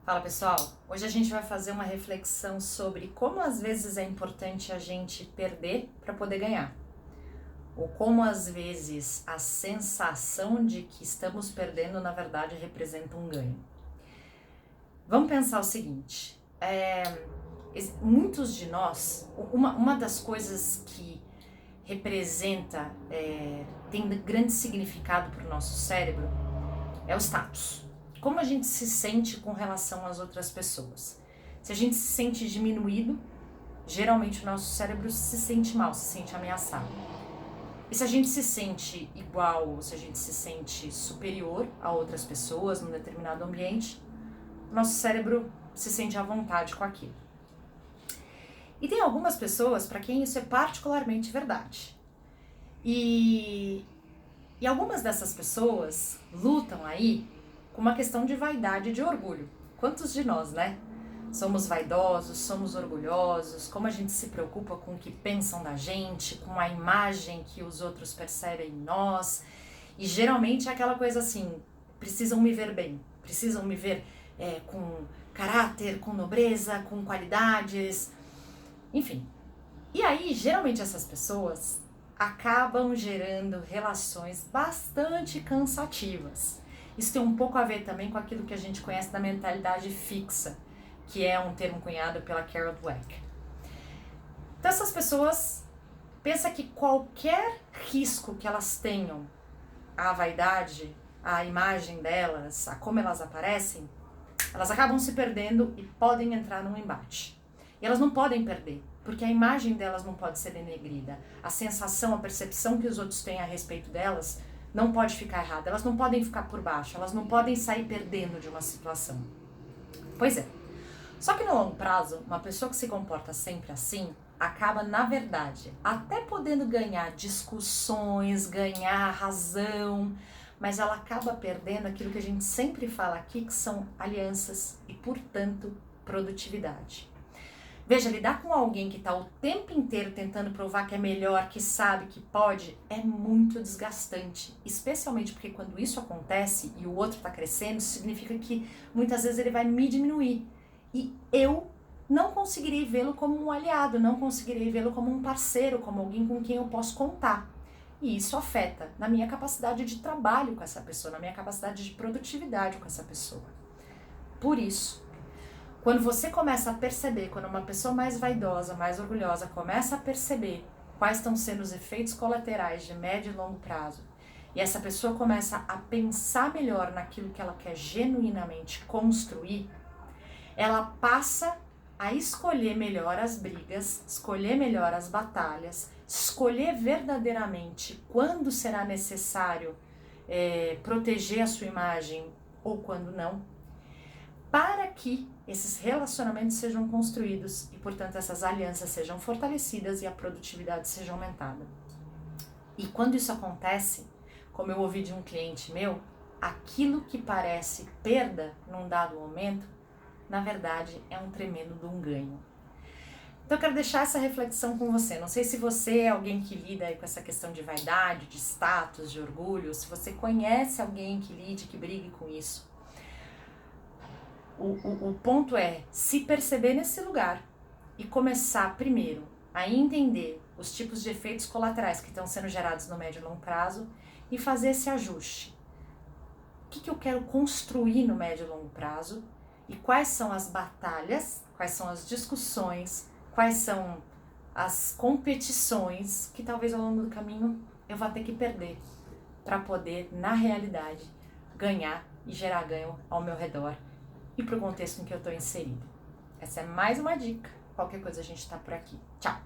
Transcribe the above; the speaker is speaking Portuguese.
Fala pessoal, hoje a gente vai fazer uma reflexão sobre como às vezes é importante a gente perder para poder ganhar, ou como às vezes a sensação de que estamos perdendo na verdade representa um ganho. Vamos pensar o seguinte, muitos de nós, uma das coisas que representa, tem grande significado para o nosso cérebro é o status. Como a gente se sente com relação às outras pessoas. Se a gente se sente diminuído, geralmente o nosso cérebro se sente mal, se sente ameaçado. E se a gente se sente igual, ou se a gente se sente superior a outras pessoas num determinado ambiente, o nosso cérebro se sente à vontade com aquilo. E tem algumas pessoas para quem isso é particularmente verdade. E algumas dessas pessoas lutam aí com uma questão de vaidade e de orgulho. Quantos de nós, né? Somos vaidosos, somos orgulhosos, como a gente se preocupa com o que pensam da gente, com a imagem que os outros percebem em nós. E geralmente é aquela coisa assim, precisam me ver bem, precisam me ver com caráter, com nobreza, com qualidades, enfim. E aí, geralmente essas pessoas acabam gerando relações bastante cansativas. Isso tem um pouco a ver também com aquilo que a gente conhece da mentalidade fixa, que é um termo cunhado pela Carol Dweck. Então essas pessoas pensam que qualquer risco que elas tenham à vaidade, à imagem delas, a como elas aparecem, elas acabam se perdendo e podem entrar num embate. E elas não podem perder, porque a imagem delas não pode ser denegrida. A sensação, a percepção que os outros têm a respeito delas não pode ficar errada. Elas não podem ficar por baixo, elas não podem sair perdendo de uma situação. Pois é. Só que no longo prazo, uma pessoa que se comporta sempre assim, acaba, na verdade, até podendo ganhar discussões, ganhar razão, mas ela acaba perdendo aquilo que a gente sempre fala aqui, que são alianças e, portanto, produtividade. Veja, lidar com alguém que está o tempo inteiro tentando provar que é melhor, que sabe, que pode, é muito desgastante. Especialmente porque quando isso acontece e o outro está crescendo, isso significa que muitas vezes ele vai me diminuir. E eu não conseguirei vê-lo como um aliado, não conseguirei vê-lo como um parceiro, como alguém com quem eu posso contar. E isso afeta na minha capacidade de trabalho com essa pessoa, na minha capacidade de produtividade com essa pessoa. Por isso, quando você começa a perceber, quando uma pessoa mais vaidosa, mais orgulhosa, começa a perceber quais estão sendo os efeitos colaterais de médio e longo prazo, e essa pessoa começa a pensar melhor naquilo que ela quer genuinamente construir, ela passa a escolher melhor as brigas, escolher melhor as batalhas, escolher verdadeiramente quando será necessário proteger a sua imagem ou quando não, para que esses relacionamentos sejam construídos e, portanto, essas alianças sejam fortalecidas e a produtividade seja aumentada. E quando isso acontece, como eu ouvi de um cliente meu, aquilo que parece perda num dado momento, na verdade, é um tremendo de um ganho. Então eu quero deixar essa reflexão com você. Não sei se você é alguém que lida aí com essa questão de vaidade, de status, de orgulho, se você conhece alguém que lide, que brigue com isso. O ponto é se perceber nesse lugar e começar primeiro a entender os tipos de efeitos colaterais que estão sendo gerados no médio e longo prazo e fazer esse ajuste. O que eu quero construir no médio e longo prazo e quais são as batalhas, quais são as discussões, quais são as competições que talvez ao longo do caminho eu vá ter que perder para poder, na realidade, ganhar e gerar ganho ao meu redor e para o contexto em que eu estou inserido. Essa é mais uma dica. Qualquer coisa a gente está por aqui. Tchau!